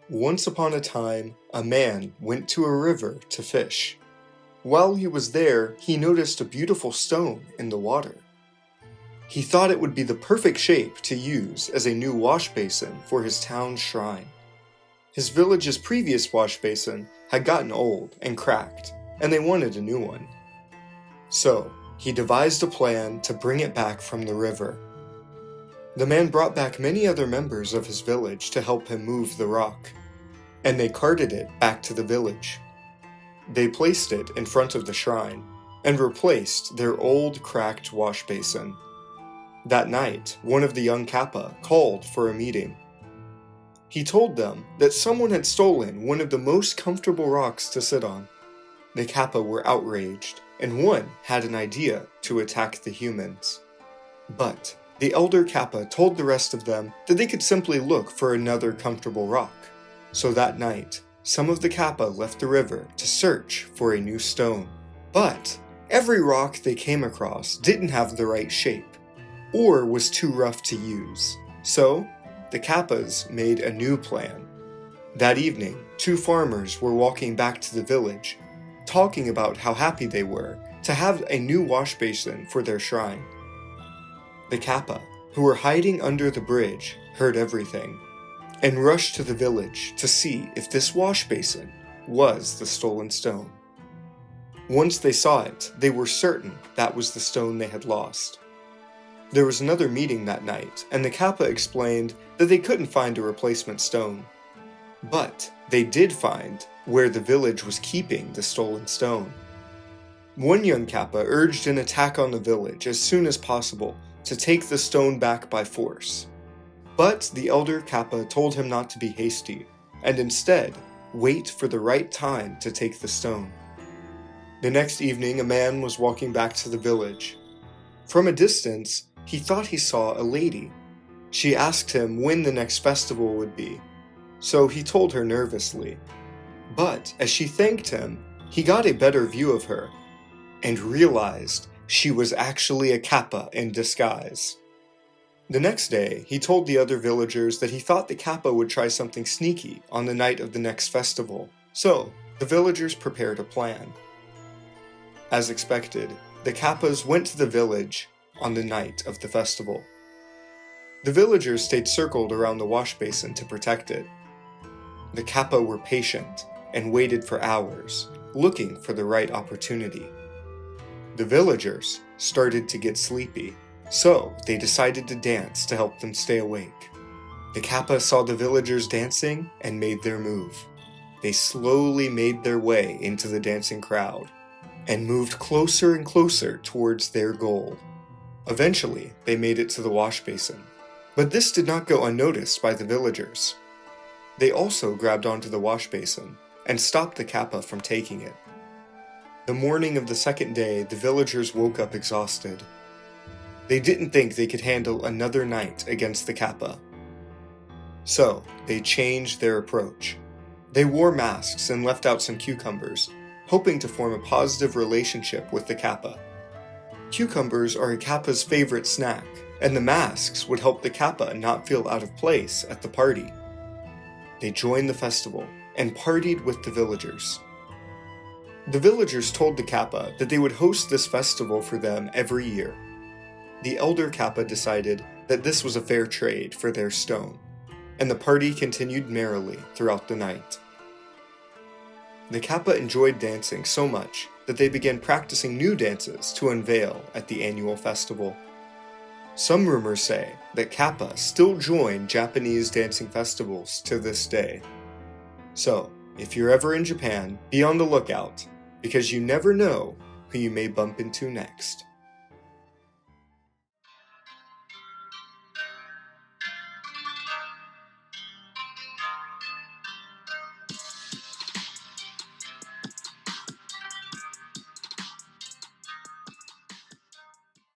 Once upon a time, a man went to a river to fish. While he was there, he noticed a beautiful stone in the water. He thought it would be the perfect shape to use as a new wash basin for his town's shrine. His village's previous wash basin had gotten old and cracked, and they wanted a new one. So, he devised a plan to bring it back from the river. The man brought back many other members of his village to help him move the rock, and they carted it back to the village. They placed it in front of the shrine, and replaced their old cracked wash basin. That night, one of the young Kappa called for a meeting. He told them that someone had stolen one of the most comfortable rocks to sit on. The Kappa were outraged, and one had an idea to attack the humans. But the elder Kappa told the rest of them that they could simply look for another comfortable rock. So that night, some of the Kappa left the river to search for a new stone. But every rock they came across didn't have the right shape, or was too rough to use. So, the Kappas made a new plan. That evening, two farmers were walking back to the village, talking about how happy they were to have a new wash basin for their shrine. The Kappa, who were hiding under the bridge, heard everything, and rushed to the village to see if this wash basin was the stolen stone. Once they saw it, they were certain that was the stone they had lost. There was another meeting that night, and the Kappa explained that they couldn't find a replacement stone. But they did find where the village was keeping the stolen stone. One young Kappa urged an attack on the village as soon as possible to take the stone back by force. But the elder Kappa told him not to be hasty, and instead wait for the right time to take the stone. The next evening, a man was walking back to the village. From a distance, he thought he saw a lady. She asked him when the next festival would be, so he told her nervously. But as she thanked him, he got a better view of her, and realized she was actually a Kappa in disguise. The next day, he told the other villagers that he thought the Kappa would try something sneaky on the night of the next festival, so the villagers prepared a plan. As expected, the Kappas went to the village on the night of the festival. The villagers stayed circled around the wash basin to protect it. The Kappa were patient and waited for hours, looking for the right opportunity. The villagers started to get sleepy, so they decided to dance to help them stay awake. The Kappa saw the villagers dancing and made their move. They slowly made their way into the dancing crowd, and moved closer and closer towards their goal. Eventually, they made it to the wash basin, but this did not go unnoticed by the villagers. They also grabbed onto the wash basin and stopped the Kappa from taking it. The morning of the second day, the villagers woke up exhausted. They didn't think they could handle another night against the Kappa. So, they changed their approach. They wore masks and left out some cucumbers, hoping to form a positive relationship with the Kappa. Cucumbers are a Kappa's favorite snack, and the masks would help the Kappa not feel out of place at the party. They joined the festival and partied with the villagers. The villagers told the Kappa that they would host this festival for them every year. The elder Kappa decided that this was a fair trade for their stone, and the party continued merrily throughout the night. The Kappa enjoyed dancing so much that they began practicing new dances to unveil at the annual festival. Some rumors say that Kappa still join Japanese dancing festivals to this day. So, if you're ever in Japan, be on the lookout, because you never know who you may bump into next.